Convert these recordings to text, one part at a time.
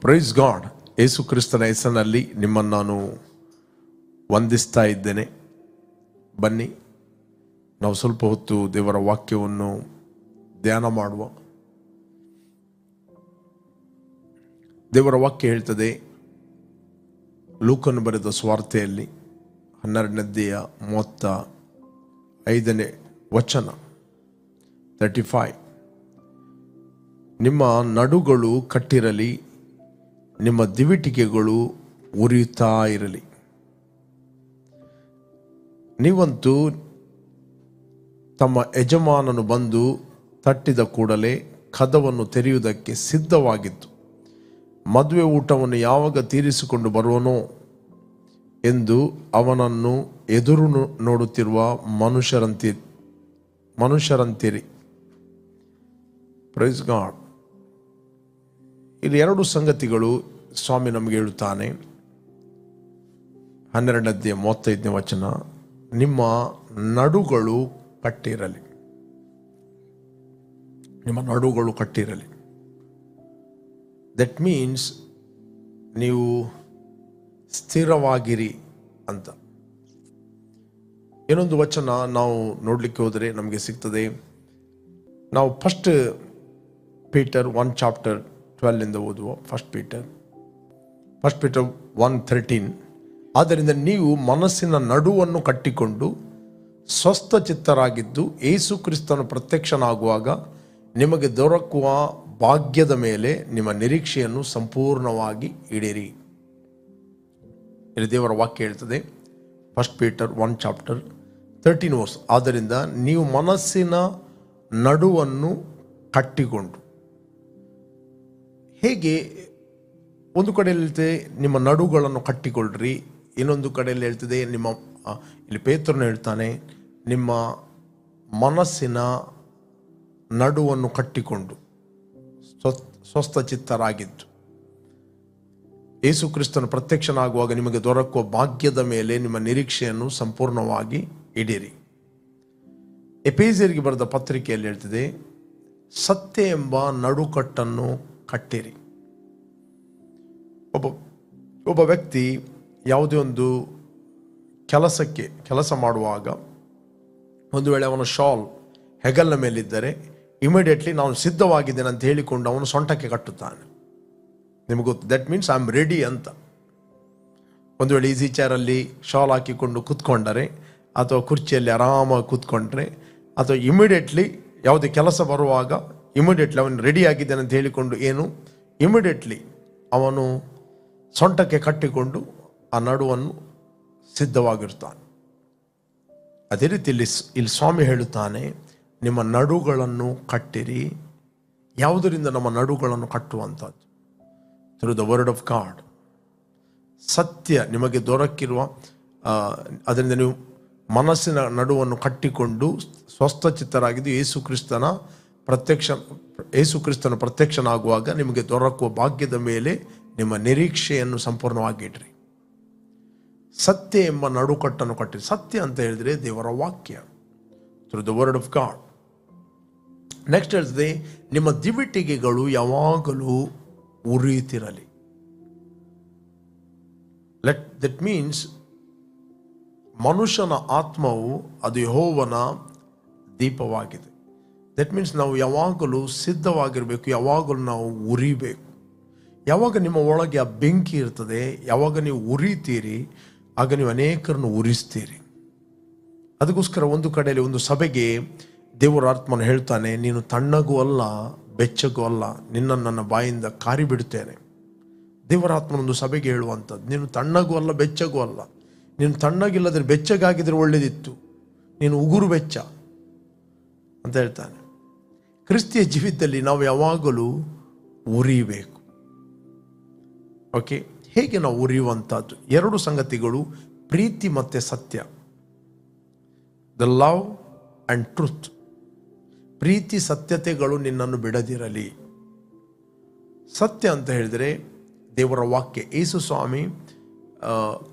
Praise God. ಯೇಸು ಕ್ರಿಸ್ತನ ಹೆಸರಿನಲ್ಲಿ ನಿಮ್ಮನ್ನು ನಾನು ವಂದಿಸ್ತಾ ಇದ್ದೇನೆ. ಬನ್ನಿ ನಾವು ಸ್ವಲ್ಪ ಹೊತ್ತು ದೇವರ ವಾಕ್ಯವನ್ನು ಧ್ಯಾನ ಮಾಡುವ. ದೇವರ ವಾಕ್ಯ ಹೇಳ್ತದೆ, ಲೂಕನು ಬರೆದ ಸುವಾರ್ತೆಯಲ್ಲಿ 12ನೇ ವಚನ 35, ನಿಮ್ಮ ನಡುಗಳು ಕಟ್ಟಿರಲಿ, ನಿಮ್ಮ ದಿವಿಟಿಕೆಗಳು ಉರಿಯುತ್ತಾ ಇರಲಿ. ನೀವಂತೂ ತಮ್ಮ ಯಜಮಾನನು ಬಂದು ತಟ್ಟಿದ ಕೂಡಲೇ ಕದವನ್ನು ತೆರೆಯುವುದಕ್ಕೆ ಸಿದ್ಧವಾಗಿತ್ತು. ಮದುವೆ ಊಟವನ್ನು ಯಾವಾಗ ತೀರಿಸಿಕೊಂಡು ಬರುವನೋ ಎಂದು ಅವನನ್ನು ಎದುರು ನೋಡುತ್ತಿರುವ ಮನುಷ್ಯರಂತಿರಿ. Praise God. ಇಲ್ಲಿ ಎರಡು ಸಂಗತಿಗಳು ಸ್ವಾಮಿ ನಮಗೆ ಹೇಳುತ್ತಾನೆ. 12ನೇ ವಚನ, ನಿಮ್ಮ ನಡುಗಳು ಕಟ್ಟಿರಲಿ, ನಿಮ್ಮ ನಡುಗಳು ಕಟ್ಟಿರಲಿ. ದಟ್ ಮೀನ್ಸ್ ನೀವು ಸ್ಥಿರವಾಗಿರಿ ಅಂತ. ಇನ್ನೊಂದು ವಚನ ನಾವು ನೋಡಲಿಕ್ಕೆ ಹೋದರೆ ನಮಗೆ ಸಿಗ್ತದೆ. ನಾವು ಫಸ್ಟ್ ಪೀಟರ್ 1:12 ಓದುವ. First Peter 1:13. ಆದ್ದರಿಂದ ನೀವು ಮನಸ್ಸಿನ ನಡುವನ್ನು ಕಟ್ಟಿಕೊಂಡು ಸ್ವಸ್ಥ ಚಿತ್ತರಾಗಿದ್ದು ಯೇಸು ಕ್ರಿಸ್ತನು ಪ್ರತ್ಯಕ್ಷನಾಗುವಾಗ ನಿಮಗೆ ದೊರಕುವ ಭಾಗ್ಯದ ಮೇಲೆ ನಿಮ್ಮ ನಿರೀಕ್ಷೆಯನ್ನು ಸಂಪೂರ್ಣವಾಗಿ ಇಡಿರಿ. ಇಲ್ಲಿ ದೇವರ ವಾಕ್ಯ ಹೇಳ್ತದೆ, ಫಸ್ಟ್ ಪೀಟರ್ 1:13. ಆದ್ದರಿಂದ ನೀವು ಮನಸ್ಸಿನ ನಡುವನ್ನು ಕಟ್ಟಿಕೊಂಡು. ಹೇಗೆ? ಒಂದು ಕಡೆಯಲ್ಲಿ ಹೇಳ್ತದೆ ನಿಮ್ಮ ನಡುಗಳನ್ನು ಕಟ್ಟಿಕೊಳ್ಳ್ರಿ, ಇನ್ನೊಂದು ಕಡೆಯಲ್ಲಿ ಹೇಳ್ತದೆ ಇಲ್ಲಿ ಪೇತ್ರನು ಹೇಳ್ತಾನೆ, ನಿಮ್ಮ ಮನಸ್ಸಿನ ನಡುವನ್ನು ಕಟ್ಟಿಕೊಂಡು ಸ್ವಸ್ಥ ಚಿತ್ತರಾಗಿದ್ದು ಯೇಸು ಕ್ರಿಸ್ತನು ಪ್ರತ್ಯಕ್ಷನಾಗುವಾಗ ನಿಮಗೆ ದೊರಕುವ ಭಾಗ್ಯದ ಮೇಲೆ ನಿಮ್ಮ ನಿರೀಕ್ಷೆಯನ್ನು ಸಂಪೂರ್ಣವಾಗಿ ಇಡಿರಿ. ಎಫೆಸರಿಗೆ ಬರೆದ ಪತ್ರಿಕೆಯಲ್ಲಿ ಹೇಳ್ತದೆ, ಸತ್ಯ ಎಂಬ ನಡುಕಟ್ಟನ್ನು ಕಟ್ಟಿರಿ. ಒಬ್ಬ ವ್ಯಕ್ತಿ ಯಾವುದೇ ಒಂದು ಕೆಲಸ ಮಾಡುವಾಗ ಒಂದು ವೇಳೆ ಅವನ ಶಾಲ್ ಹೆಗಲ್ನ ಮೇಲಿದ್ದರೆ ಇಮಿಡಿಯೇಟ್ಲಿ ನಾನು ಸಿದ್ಧವಾಗಿದ್ದೇನೆ ಅಂತ ಹೇಳಿಕೊಂಡು ಅವನು ಸೊಂಟಕ್ಕೆ ಕಟ್ಟುತ್ತಾನೆ. ನಿಮಗೆ ಗೊತ್ತು, that means I am ready ಅಂತ. ಒಂದು ವೇಳೆ ಈಸಿ ಚೇರಲ್ಲಿ ಶಾಲ್ ಹಾಕಿಕೊಂಡು ಕೂತ್ಕೊಂಡರೆ ಅಥವಾ ಕುರ್ಚಿಯಲ್ಲಿ ಆರಾಮಾಗಿ ಕೂತ್ಕೊಂಡ್ರೆ ಅಥವಾ ಇಮಿಡಿಯೇಟ್ಲಿ ಯಾವುದೇ ಕೆಲಸ ಬರುವಾಗ ಇಮಿಡಿಯೇಟ್ಲಿ ಅವನು ರೆಡಿ ಆಗಿದ್ದಾನೆ ಅಂತ ಹೇಳಿಕೊಂಡು ಇಮಿಡಿಯೇಟ್ಲಿ ಅವನು ಸೊಂಟಕ್ಕೆ ಕಟ್ಟಿಕೊಂಡು ಆ ನಡುವನ್ನು ಸಿದ್ಧವಾಗಿರ್ತಾನೆ. ಅದೇ ರೀತಿ ಇಲ್ಲಿ ಸ್ವಾಮಿ ಹೇಳುತ್ತಾನೆ, ನಿಮ್ಮ ನಡುಗಳನ್ನು ಕಟ್ಟಿರಿ. ಯಾವುದರಿಂದ ನಮ್ಮ ನಡುಗಳನ್ನು ಕಟ್ಟುವಂಥದ್ದು? Through the word of God. ಸತ್ಯ ನಿಮಗೆ ದೊರಕಿರುವ ಅದರಿಂದ ನೀವು ಮನಸ್ಸಿನ ನಡುವನ್ನು ಕಟ್ಟಿಕೊಂಡು ಸ್ವಸ್ಥಚಿತ್ತರಾಗಿದ್ದು ಯೇಸು ಕ್ರಿಸ್ತನ ಪ್ರತ್ಯಕ್ಷನಾಗುವಾಗ ನಿಮಗೆ ದೊರಕುವ ಭಾಗ್ಯದ ಮೇಲೆ ನಿಮ್ಮ ನಿರೀಕ್ಷೆಯನ್ನು ಸಂಪೂರ್ಣವಾಗಿ ಇಡ್ರಿ. ಸತ್ಯ ಎಂಬ ನಡುಕಟ್ಟನ್ನು ಕಟ್ಟಿರಿ. ಸತ್ಯ ಅಂತ ಹೇಳಿದ್ರೆ ದೇವರ ವಾಕ್ಯ, through the word of god. Next ಹೇಳ್ತದೆ, ನಿಮ್ಮ ದಿವಿಟಿಗೆಗಳು ಯಾವಾಗಲೂ ಉರಿಯುತ್ತಿರಲಿ. ದಟ್ ಮೀನ್ಸ್ ಮನುಷ್ಯನ ಆತ್ಮವು ಅದು ಯೆಹೋವನ ದೀಪವಾಗಿದೆ. ದಟ್ ಮೀನ್ಸ್ ನಾವು ಯಾವಾಗಲೂ ಸಿದ್ಧವಾಗಿರಬೇಕು, ಯಾವಾಗಲೂ ನಾವು ಉರಿಬೇಕು. ಯಾವಾಗ ನಿಮ್ಮ ಒಳಗೆ ಆ ಬೆಂಕಿ ಇರ್ತದೆ, ಯಾವಾಗ ನೀವು ಉರಿತೀರಿ, ಆಗ ನೀವು ಅನೇಕರನ್ನು ಉರಿಸ್ತೀರಿ. ಅದಕ್ಕೋಸ್ಕರ ಒಂದು ಕಡೆಯಲ್ಲಿ ಒಂದು ಸಭೆಗೆ ದೇವರ ಆತ್ಮನು ಹೇಳ್ತಾನೆ, ನೀನು ತಣ್ಣಗೂ ಅಲ್ಲ ಬೆಚ್ಚಗೂ ಅಲ್ಲ, ನಿನ್ನನ್ನು ನನ್ನ ಬಾಯಿಂದ ಕಾರಿ ಬಿಡುತ್ತೇನೆ. ದೇವರ ಆತ್ಮನೊಂದು ಸಭೆಗೆ ಹೇಳುವಂಥದ್ದು, ನೀನು ತಣ್ಣಗೂ ಅಲ್ಲ ಬೆಚ್ಚಗೂ ಅಲ್ಲ. ನೀನು ತಣ್ಣಗಿಲ್ಲದ್ರೆ ಬೆಚ್ಚಗಾಗಿದ್ರೆ ಒಳ್ಳೆಯದಿತ್ತು, ನೀನು ಉಗುರು ಬೆಚ್ಚ ಅಂತ ಹೇಳ್ತಾನೆ. ಕ್ರಿಸ್ತಿಯ ಜೀವಿತದಲ್ಲಿ ನಾವು ಯಾವಾಗಲೂ ಉರಿಬೇಕು. ಓಕೆ, ಹೇಗೆ ನಾವು ಉರಿಯುವಂಥದ್ದು? ಎರಡು ಸಂಗತಿಗಳು, ಪ್ರೀತಿ ಮತ್ತು ಸತ್ಯ. The love and truth. ಪ್ರೀತಿ ಸತ್ಯತೆಗಳು ನಿನ್ನನ್ನು ಬಿಡದಿರಲಿ. ಸತ್ಯ ಅಂತ ಹೇಳಿದರೆ ದೇವರ ವಾಕ್ಯ. ಯೇಸು ಸ್ವಾಮಿ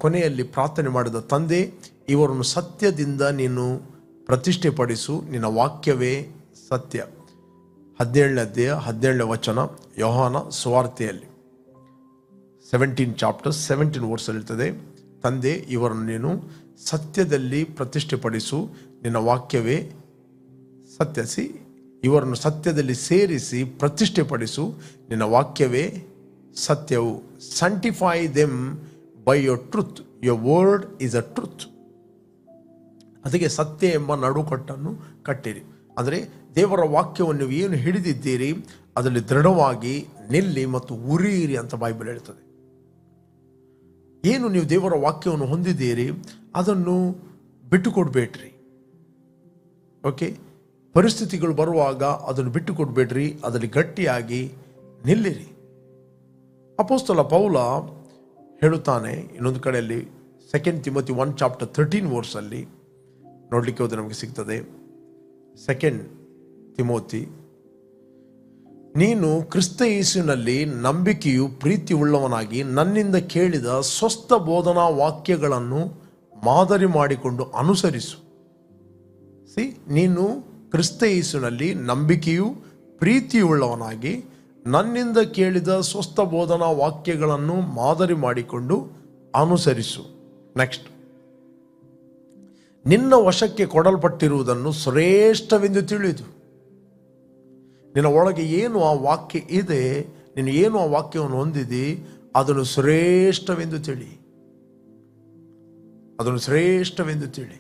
ಕೊನೆಯಲ್ಲಿ ಪ್ರಾರ್ಥನೆ ಮಾಡಿದ, ತಂದೆ ಇವರನ್ನು ಸತ್ಯದಿಂದ ನೀನು ಪ್ರತಿಷ್ಠೆಪಡಿಸು, ನಿನ್ನ ವಾಕ್ಯವೇ ಸತ್ಯ. 17ನೇ ವಚನ ಯೋಹಾನ ಸುವಾರ್ತೆಯಲ್ಲಿ. 17 ಚಾಪ್ಟರ್ 17 ವರ್ಸ್ ಇರ್ತದೆ, ತಂದೆ ಇವರನ್ನು ನೀನು ಸತ್ಯದಲ್ಲಿ ಪ್ರತಿಷ್ಠೆಪಡಿಸು, ನಿನ್ನ ವಾಕ್ಯವೇ ಸತ್ಯಸಿ, ಇವರನ್ನು ಸತ್ಯದಲ್ಲಿ ಸೇರಿಸಿ ಪ್ರತಿಷ್ಠೆಪಡಿಸು, ನಿನ್ನ ವಾಕ್ಯವೇ ಸತ್ಯವು. Sanctify them by your truth, your word is a truth. ಅದಕ್ಕೆ ಸತ್ಯ ಎಂಬ ನಡುಕಟ್ಟನ್ನು ಕಟ್ಟಿರಿ. ಅಂದರೆ ದೇವರ ವಾಕ್ಯವನ್ನು ನೀವು ಏನು ಹಿಡಿದಿದ್ದೀರಿ ಅದರಲ್ಲಿ ದೃಢವಾಗಿ ನಿಲ್ಲಿ ಮತ್ತು ಉರಿಯಿರಿ ಅಂತ ಬೈಬಲ್ ಹೇಳ್ತದೆ. ಏನು ನೀವು ದೇವರ ವಾಕ್ಯವನ್ನು ಹೊಂದಿದ್ದೀರಿ ಅದನ್ನು ಬಿಟ್ಟು ಕೊಡಬೇಡ್ರಿ. ಓಕೆ, ಪರಿಸ್ಥಿತಿಗಳು ಬರುವಾಗ ಅದನ್ನು ಬಿಟ್ಟು ಕೊಡಬೇಡ್ರಿ, ಅದರಲ್ಲಿ ಗಟ್ಟಿಯಾಗಿ ನಿಲ್ಲಿರಿ. ಅಪೊಸ್ತಲ ಪೌಲ ಹೇಳುತ್ತಾನೆ ಇನ್ನೊಂದು ಕಡೆಯಲ್ಲಿ 2 ತಿಮೋಥಿ 1 ಚಾಪ್ಟರ್ 13 ವರ್ಸಲ್ಲಿ ನೋಡಲಿಕ್ಕೆ ಹೋದರೆ ನಮಗೆ ಸಿಗ್ತದೆ. 2 ತಿಮೋಥಿ, ನೀನು ಕ್ರಿಸ್ತ ಯೇಸುವಿನಲ್ಲಿ ನಂಬಿಕೆಯು ಪ್ರೀತಿ ಉಳ್ಳವನಾಗಿ ನನ್ನಿಂದ ಕೇಳಿದ ಸ್ವಸ್ಥ ಬೋಧನಾ ವಾಕ್ಯಗಳನ್ನು ಮಾದರಿ ಮಾಡಿಕೊಂಡು ಅನುಸರಿಸು. ನೀನು ಕ್ರಿಸ್ತ ಯೇಸುವಿನಲ್ಲಿ ನಂಬಿಕೆಯು ಪ್ರೀತಿಯುಳ್ಳವನಾಗಿ ನನ್ನಿಂದ ಕೇಳಿದ ಸ್ವಸ್ಥ ಬೋಧನಾ ವಾಕ್ಯಗಳನ್ನು ಮಾದರಿ ಮಾಡಿಕೊಂಡು ಅನುಸರಿಸು. ನೆಕ್ಸ್ಟ್, ನಿನ್ನ ವಶಕ್ಕೆ ಕೊಡಲ್ಪಟ್ಟಿರುವುದನ್ನು ಶ್ರೇಷ್ಠವೆಂದು ತಿಳಿದು, ನಿನ್ನ ಒಳಗೆ ಏನು ಆ ವಾಕ್ಯ ಇದೆ, ನೀನು ಏನು ಆ ವಾಕ್ಯವನ್ನು ಹೊಂದಿದಿ ಅದನ್ನು ಶ್ರೇಷ್ಠವೆಂದು ತಿಳಿ, ಅದನ್ನು ಶ್ರೇಷ್ಠವೆಂದು ತಿಳಿ.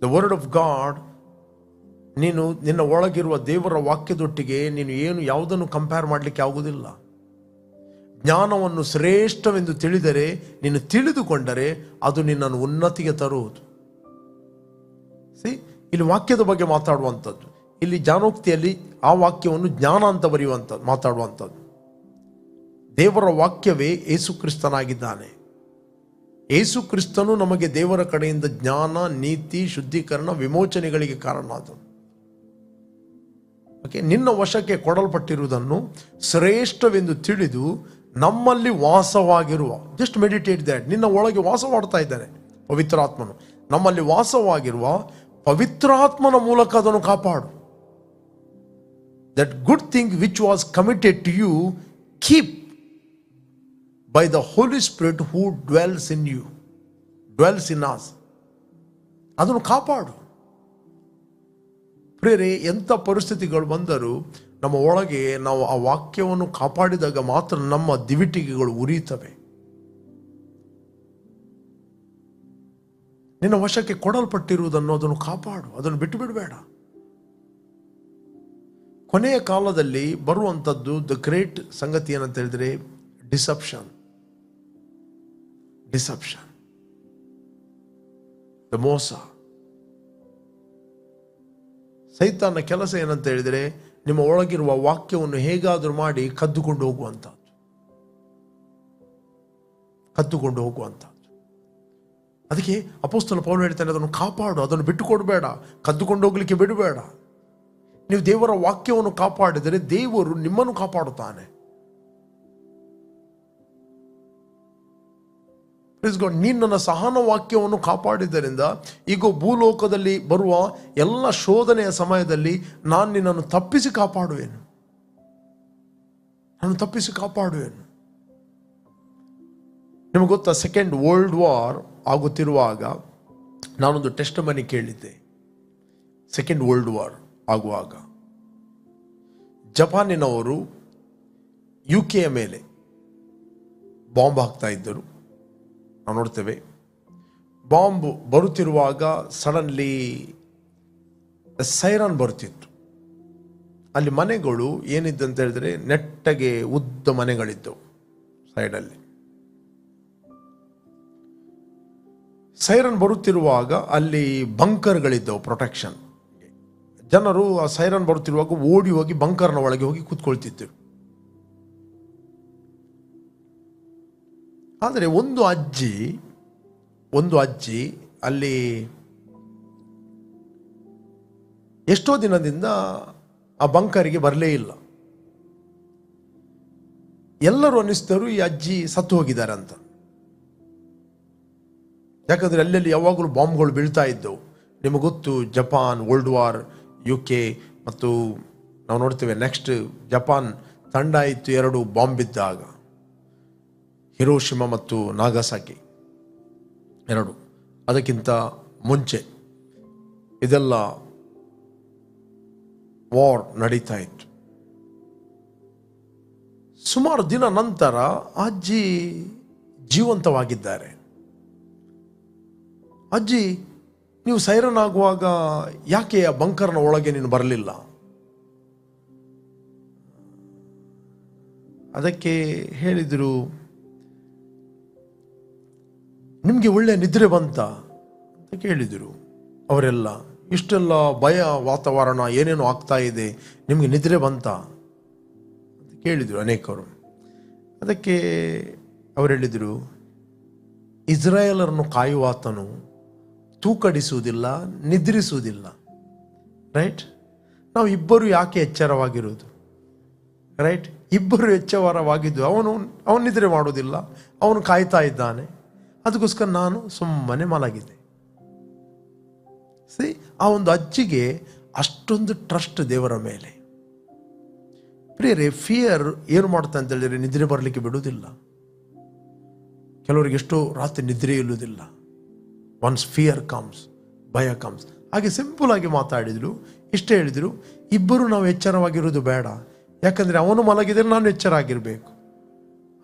ದ ವರ್ಡ್ ಆಫ್ ಗಾಡ್, ನೀನು ನಿನ್ನ ಒಳಗಿರುವ ದೇವರ ವಾಕ್ಯದೊಟ್ಟಿಗೆ ನೀನು ಏನು ಯಾವುದನ್ನು ಕಂಪೇರ್ ಮಾಡಲಿಕ್ಕೆ ಆಗುವುದಿಲ್ಲ. ಜ್ಞಾನವನ್ನು ಶ್ರೇಷ್ಠವೆಂದು ತಿಳಿದರೆ, ನೀನು ತಿಳಿದುಕೊಂಡರೆ ಅದು ನಿನ್ನನ್ನು ಉನ್ನತಿಗೆ ತರುವುದು. ಇಲ್ಲಿ ವಾಕ್ಯದ ಬಗ್ಗೆ ಮಾತಾಡುವಂಥದ್ದು, ಇಲ್ಲಿ ಜ್ಞಾನೋಕ್ತಿಯಲ್ಲಿ ಆ ವಾಕ್ಯವನ್ನು ಜ್ಞಾನ ಅಂತ ಬರೆಯುವಂಥದ್ದು ಮಾತಾಡುವಂಥದ್ದು. ದೇವರ ವಾಕ್ಯವೇ ಯೇಸು ಕ್ರಿಸ್ತನಾಗಿದ್ದಾನೆ. ಯೇಸು ಕ್ರಿಸ್ತನು ನಮಗೆ ದೇವರ ಕಡೆಯಿಂದ ಜ್ಞಾನ, ನೀತಿ, ಶುದ್ಧೀಕರಣ, ವಿಮೋಚನೆಗಳಿಗೆ ಕಾರಣ. ಅದು ಓಕೆ, ನಿನ್ನ ವಶಕ್ಕೆ ಕೊಡಲ್ಪಟ್ಟಿರುವುದನ್ನು ಶ್ರೇಷ್ಠವೆಂದು ತಿಳಿದು ನಮ್ಮಲ್ಲಿ ವಾಸವಾಗಿರುವ, ಜಸ್ಟ್ ಮೆಡಿಟೇಟ್ ದ್ಯಾಟ್, ನಿನ್ನ ಒಳಗೆ ವಾಸವಾಡ್ತಾ ಇದ್ದಾನೆ ಪವಿತ್ರಾತ್ಮನು. ನಮ್ಮಲ್ಲಿ ವಾಸವಾಗಿರುವ ಪವಿತ್ರಾತ್ಮನ ಮೂಲಕ ಅದನ್ನು ಕಾಪಾಡು. That good thing which was committed to you keep by the Holy Spirit who dwells in you, dwells in us. ಅದನ್ನು ಕಾಪಾಡು ಪ್ರಿಯರೇ. ಎಂಥ ಪರಿಸ್ಥಿತಿಗಳು ಬಂದರೂ ನಮ್ಮ ಒಳಗೆ ನಾವು ಆ ವಾಕ್ಯವನ್ನು ಕಾಪಾಡಿದಾಗ ಮಾತ್ರ ನಮ್ಮ ದಿವಿಟಿಗೆಗಳು ಉರಿಯುತ್ತವೆ. ನಿನ್ನ ವಶಕ್ಕೆ ಕೊಡಲ್ಪಟ್ಟಿರುವುದನ್ನು ಅದನ್ನು ಕಾಪಾಡು, ಅದನ್ನು ಬಿಟ್ಟು ಬಿಡಬೇಡ. ಕೊನೆಯ ಕಾಲದಲ್ಲಿ ಬರುವಂಥದ್ದು ದ ಗ್ರೇಟ್ ಸಂಗತಿ ಏನಂತ ಹೇಳಿದ್ರೆ ಡಿಸೆಪ್ಷನ್. ದ ಮೋಸ. ಸೈತಾನ ಕೆಲಸ ಏನಂತ ಹೇಳಿದರೆ ನಿಮ್ಮ ಒಳಗಿರುವ ವಾಕ್ಯವನ್ನು ಹೇಗಾದರೂ ಮಾಡಿ ಕದ್ದುಕೊಂಡು ಹೋಗುವಂಥದ್ದು. ಅದಕ್ಕೆ ಅಪೊಸ್ತಲ ಪೌಲ ಹೇಳ್ತಾನೆ, ಅದನ್ನು ಕಾಪಾಡು, ಅದನ್ನು ಬಿಟ್ಟು ಕೊಡಬೇಡ, ಕದ್ದುಕೊಂಡು ಹೋಗ್ಲಿಕ್ಕೆ ಬಿಡಬೇಡ. ನೀವು ದೇವರ ವಾಕ್ಯವನ್ನು ಕಾಪಾಡಿದರೆ ದೇವರು ನಿಮ್ಮನ್ನು ಕಾಪಾಡುತ್ತಾನೆ. ನೀನು ನನ್ನ ಸಹನ ವಾಕ್ಯವನ್ನು ಕಾಪಾಡಿದ್ದರಿಂದ ಈಗ ಭೂಲೋಕದಲ್ಲಿ ಬರುವ ಎಲ್ಲ ಶೋಧನೆಯ ಸಮಯದಲ್ಲಿ ನಾನು ನಿನ್ನನ್ನು ತಪ್ಪಿಸಿ ಕಾಪಾಡುವೆನು. ನಿಮಗೆ ಗೊತ್ತಾ, ಸೆಕೆಂಡ್ ವರ್ಲ್ಡ್ ವಾರ್ ಆಗುತ್ತಿರುವಾಗ ನಾನೊಂದು ಟೆಸ್ಟ್ ಮನಿ ಕೇಳಿದ್ದೆ. ಸೆಕೆಂಡ್ ವರ್ಲ್ಡ್ ವಾರ್ ಆಗುವಾಗ ಜಪಾನಿನವರು UK ಮೇಲೆ ಬಾಂಬ್ ಹಾಕ್ತಾ ಇದ್ದರು. ನಾವು ನೋಡ್ತೇವೆ, ಬಾಂಬ್ ಬರುತ್ತಿರುವಾಗ ಸಡನ್ಲಿ ಸೈರನ್ ಬರುತ್ತಿತ್ತು. ಅಲ್ಲಿ ಮನೆಗಳು ಏನಿದ್ದಂತ ಹೇಳಿದ್ರೆ ನೆಟ್ಟಗೆ ಉದ್ದ ಮನೆಗಳಿದ್ದವು ಸೈಡಲ್ಲಿ. ಸೈರನ್ ಬರುತ್ತಿರುವಾಗ ಅಲ್ಲಿ ಬಂಕರ್ಗಳಿದ್ದವು ಪ್ರೊಟೆಕ್ಷನ್. ಜನರು ಆ ಸೈರನ್ ಬರುತ್ತಿರುವಾಗ ಓಡಿ ಹೋಗಿ ಬಂಕರ್ನ ಒಳಗೆ ಹೋಗಿ ಕೂತ್ಕೊಳ್ತಿದ್ದರು. ಆದರೆ ಒಂದು ಅಜ್ಜಿ ಅಲ್ಲಿ ಎಷ್ಟೋ ದಿನದಿಂದ ಆ ಬಂಕರಿಗೆ ಬರಲೇ ಇಲ್ಲ. ಎಲ್ಲರೂ ಅನ್ನಿಸ್ತರು ಈ ಅಜ್ಜಿ ಸತ್ತು ಹೋಗಿದ್ದಾರೆ ಅಂತ. ಯಾಕಂದ್ರೆ ಅಲ್ಲೆಲ್ಲಿ ಯಾವಾಗಲೂ ಬಾಂಬ್ಗಳು ಬೀಳ್ತಾ ಇದ್ದವು. ನಿಮಗೆ ಗೊತ್ತು, ಜಪಾನ್ ವರ್ಲ್ಡ್ ವಾರ್, UK ಮತ್ತು ನಾವು ನೋಡ್ತೇವೆ ನೆಕ್ಸ್ಟ್ ಜಪಾನ್ ತಂಡ ಇತ್ತು 2 ಬಾಂಬ್ ಬಿದ್ದಾಗ. ಹಿರೋಶಿಮಾ ಮತ್ತು ನಾಗಸಾಕಿ ಎರಡು, ಅದಕ್ಕಿಂತ ಮುಂಚೆ ಇದೆಲ್ಲ ವಾರ್ ನಡೀತಾ ಇತ್ತು. ಸುಮಾರು ದಿನ ನಂತರ ಅಜ್ಜಿ ಜೀವಂತವಾಗಿದ್ದಾರೆ. ಅಜ್ಜಿ, ನೀವು ಸೈರನ್ ಆಗುವಾಗ ಯಾಕೆ ಆ ಬಂಕರ್ನ ಒಳಗೆ ನೀನು ಬರಲಿಲ್ಲ? ಅದಕ್ಕೆ ಹೇಳಿದರು, ನಿಮಗೆ ಒಳ್ಳೆ ನಿದ್ರೆ ಬಂತ ಅಂತ ಕೇಳಿದರು ಅವರೆಲ್ಲ. ಇಷ್ಟೆಲ್ಲ ಭಯ ವಾತಾವರಣ ಏನೇನೋ ಆಗ್ತಾ ಇದೆ, ನಿಮಗೆ ನಿದ್ರೆ ಬಂತ ಅಂತ ಕೇಳಿದರು ಅನೇಕರು. ಅದಕ್ಕೆ ಅವರು ಹೇಳಿದರು, ಇಸ್ರಾಯೇಲರನ್ನು ಕಾಯುವಾತನು ತೂಕಡಿಸುವುದಿಲ್ಲ, ನಿದ್ರಿಸುವುದಿಲ್ಲ. ರೈಟ್? ನಾವು ಇಬ್ಬರು ಯಾಕೆ ಎಚ್ಚರವಾಗಿರುವುದು? ರೈಟ್? ಇಬ್ಬರು ಎಚ್ಚರವಾಗಿದ್ದು, ಅವನು ನಿದ್ರೆ ಮಾಡುವುದಿಲ್ಲ, ಅವನು ಕಾಯ್ತಾ ಇದ್ದಾನೆ. ಅದಕ್ಕೋಸ್ಕರ ನಾನು ಸುಮ್ಮನೆ ಮಲಗಿದೆ. ಆ ಒಂದು ಅಜ್ಜಿಗೆ ಅಷ್ಟೊಂದು ಟ್ರಸ್ಟ್ ದೇವರ ಮೇಲೆ. ಪ್ರಿಯರೇ, ಫಿಯರ್ ಏನು ಮಾಡ್ತಾ ಅಂತ ಹೇಳಿದ್ರೆ ನಿದ್ರೆ ಬರಲಿಕ್ಕೆ ಬಿಡುವುದಿಲ್ಲ. ಕೆಲವರಿಗೆ ಎಷ್ಟೋ ರಾತ್ರಿ ನಿದ್ರೆ ಇಲ್ಲುವುದಿಲ್ಲ. ಒನ್ಸ್ ಫಿಯರ್ ಕಮ್ಸ್, ಭಯ ಕಮ್ಸ್. ಹಾಗೆ ಸಿಂಪಲ್ ಆಗಿ ಮಾತಾಡಿದ್ರು, ಇಷ್ಟೇ ಹೇಳಿದ್ರು, ಇಬ್ಬರು ನಾವು ಎಚ್ಚರವಾಗಿರೋದು ಬೇಡ. ಯಾಕಂದರೆ ಅವನು ಮಲಗಿದರೆ ನಾನು ಎಚ್ಚರ ಆಗಿರಬೇಕು.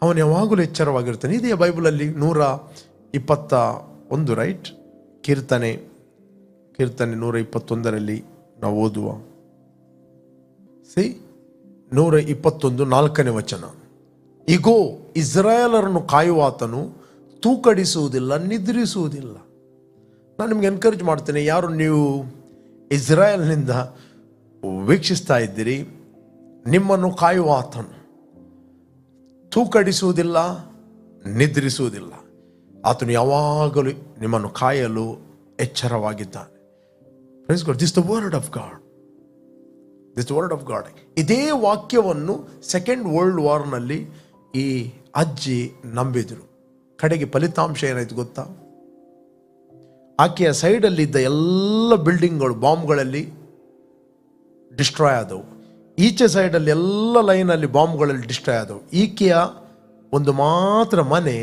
ಅವನು ಯಾವಾಗಲೂ ಎಚ್ಚರವಾಗಿರ್ತಾನೆ. ಇದೆಯಾ ಬೈಬಲಲ್ಲಿ 121, ರೈಟ್? ಕೀರ್ತನೆ 121 ನಾವು ಓದುವ 121 4ನೇ ವಚನ. ಇಗೋ, ಇಸ್ರಾಯೇಲರನ್ನು ಕಾಯುವಾತನು ತೂಕಡಿಸುವುದಿಲ್ಲ, ನಿದ್ರಿಸುವುದಿಲ್ಲ. ನಾನು ನಿಮ್ಗೆ ಎನ್ಕರೇಜ್ ಮಾಡ್ತೇನೆ, ಯಾರು ನೀವು ಇಸ್ರಾಯೇಲ್ನಿಂದ ವೀಕ್ಷಿಸ್ತಾ ಇದ್ದೀರಿ, ನಿಮ್ಮನ್ನು ಕಾಯುವಾತನು ತೂಕಡಿಸುವುದಿಲ್ಲ, ನಿದ್ರಿಸುವುದಿಲ್ಲ. ಆತನು ಯಾವಾಗಲೂ ನಿಮ್ಮನ್ನು ಕಾಯಲು ಎಚ್ಚರವಾಗಿದ್ದಾನೆ. Praise God. This is the word of God. This is the word of God. ಇದೇ ವಾಕ್ಯವನ್ನು ಸೆಕೆಂಡ್ ವರ್ಲ್ಡ್ ವಾರ್ನಲ್ಲಿ ಈ ಅಜ್ಜಿ ನಂಬಿದರು. ಕಡೆಗೆ ಫಲಿತಾಂಶ ಏನಾಯ್ತು ಗೊತ್ತಾ? ಆಕೆಯ ಸೈಡಲ್ಲಿದ್ದ ಎಲ್ಲ ಬಿಲ್ಡಿಂಗ್ಗಳು ಬಾಂಬ್ಗಳಲ್ಲಿ ಡಿಸ್ಟ್ರಾಯ್ ಆದವು. ಈಚೆ ಸೈಡಲ್ಲಿ ಎಲ್ಲ ಲೈನಲ್ಲಿ ಬಾಂಬ್ಗಳಲ್ಲಿ ಡಿಸ್ಟ್ರಾಯ್ ಆದವು. ಈಕೆಯ ಒಂದು ಮಾತ್ರ ಮನೆ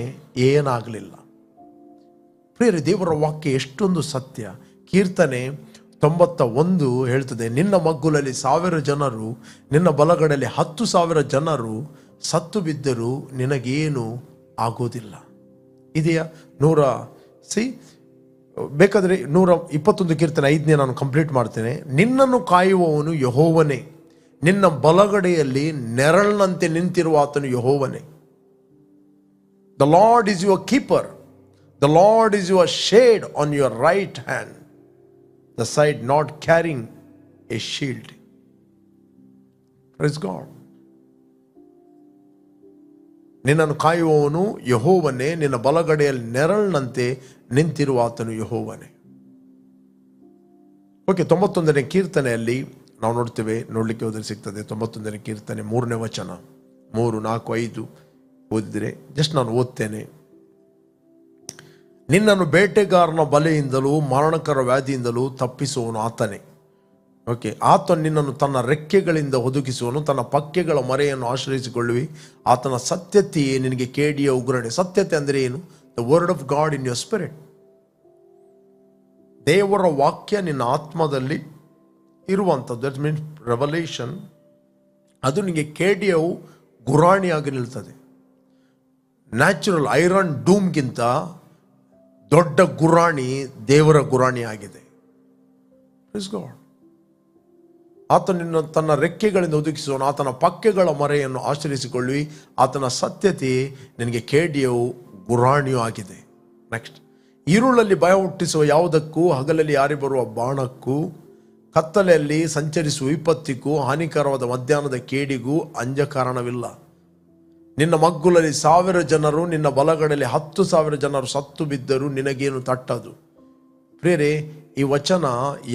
ಏನಾಗಲಿಲ್ಲ. ಪ್ರಿಯರೇ, ದೇವರ ವಾಕ್ಯ ಎಷ್ಟೊಂದು ಸತ್ಯ. ಕೀರ್ತನೆ 91 ಹೇಳ್ತದೆ, ನಿನ್ನ ಮಗ್ಗುಲಲ್ಲಿ 1000 ಜನರು, ನಿನ್ನ ಬಲಗಡೆಯಲ್ಲಿ 10,000 ಜನರು ಸತ್ತು ಬಿದ್ದರೂ ನಿನಗೇನು ಆಗೋದಿಲ್ಲ. ಇದೆಯಾ? ಬೇಕಾದರೆ 121 ಕೀರ್ತನೆ 5ನೇ ನಾನು ಕಂಪ್ಲೀಟ್ ಮಾಡ್ತೇನೆ. ನಿನ್ನನ್ನು ಕಾಯುವವನು ಯೆಹೋವನೇ, ನಿನ್ನ ಬಲಗಡೆಯಲ್ಲಿ ನೆರಳಿನಂತೆ ನಿಂತಿರುವ ಆತನು ಯೆಹೋವನೇ. The Lord is your keeper. The Lord is your shade on your right hand, the side not carrying a shield. Praise God. ನಿನ್ನನ್ನು ಕಾಯುವವನು ಯೆಹೋವನೇ, ನಿನ್ನ ಬಲಗಡೆಯಲ್ಲಿ ನೆರಳಿನಂತೆ ನಿಂತಿರುವ ಆತನು ಯೆಹೋವನೇ. ಓಕೆ, 91ನೇ ಕೀರ್ತನೆಯಲ್ಲಿ ನಾವು ನೋಡಲಿಕ್ಕೆ ಹೋದರೆ ಸಿಗ್ತದೆ. 91ನೇ ಕೀರ್ತನೆ 3ನೇ ವಚನ, 3, 4, 5 ಓದಿದರೆ ಜಸ್ಟ್ ನಾನು ಓದ್ತೇನೆ. ನಿನ್ನನ್ನು ಬೇಟೆಗಾರನ ಬಲೆಯಿಂದಲೂ ಮರಣಕರ ವ್ಯಾಧಿಯಿಂದಲೂ ತಪ್ಪಿಸುವನು ಆತನೇ. ಓಕೆ, ಆತನು ನಿನ್ನನ್ನು ತನ್ನ ರೆಕ್ಕೆಗಳಿಂದ ಒದಗಿಸುವನು, ತನ್ನ ಪಕ್ಕೆಗಳ ಮರೆಯನ್ನು ಆಶ್ರಯಿಸಿಕೊಳ್ಳುವಿ. ಆತನ ಸತ್ಯತೆಯೇ ನಿನಗೆ ಕೇಡಿಯ ಉಗ್ರಣೆ. ಸತ್ಯತೆ ಅಂದರೆ ಏನು? The word of god in your spirit. ದೇವರ ವಾಕ್ಯ ನಿನ್ನ ಆತ್ಮದಲ್ಲಿ ಇರುವಂಥದ್ದು. That means revelation. ಅದು ನಿನಗೆ ಕೇಡಿಯವು ಗುರಾಣಿಯಾಗಿ ನಿಲ್ತದೆ. ನ್ಯಾಚುರಲ್ ಐರನ್ ಡೂಮ್ಗಿಂತ ದೊಡ್ಡ ಗುರಾಣಿ ದೇವರ ಗುರಾಣಿ ಆಗಿದೆ. Praise God. ಆತನ ತನ್ನ ರೆಕ್ಕೆಗಳಿಂದ ಒದಗಿಸುವನು, ಆತನ ಪಕ್ಕೆಗಳ ಮರೆಯನ್ನು ಆಶ್ರಯಿಸಿಕೊಳ್ಳಿ. ಆತನ ಸತ್ಯತೆ ನಿನಗೆ ಕೇಡಿಯವು ಗುರಾಣಿಯೂ ಆಗಿದೆ. ನೆಕ್ಸ್ಟ್, ಈರುಳಲ್ಲಿ ಭಯ ಹುಟ್ಟಿಸುವ ಯಾವುದಕ್ಕೂ, ಹಗಲಲ್ಲಿ ಯಾರಿ ಬರುವ ಬಾಣಕ್ಕೂ, ಕತ್ತಲೆಯಲ್ಲಿ ಸಂಚರಿಸುವ ವಿಪತ್ತಿಗೂ, ಹಾನಿಕರವಾದ ಮಧ್ಯಾಹ್ನದ ಕೇಡಿಗೂ ಅಂಜ ಕಾರಣವಿಲ್ಲ. ನಿನ್ನ ಮಗ್ಗುಲಲ್ಲಿ 1000 ಜನರು, ನಿನ್ನ ಬಲಗಡೆಯಲ್ಲಿ 10,000 ಜನರು ಸತ್ತು ಬಿದ್ದರೂ ನಿನಗೇನು ತಟ್ಟದು. ಪ್ರಿಯರೇ, ಈ ವಚನ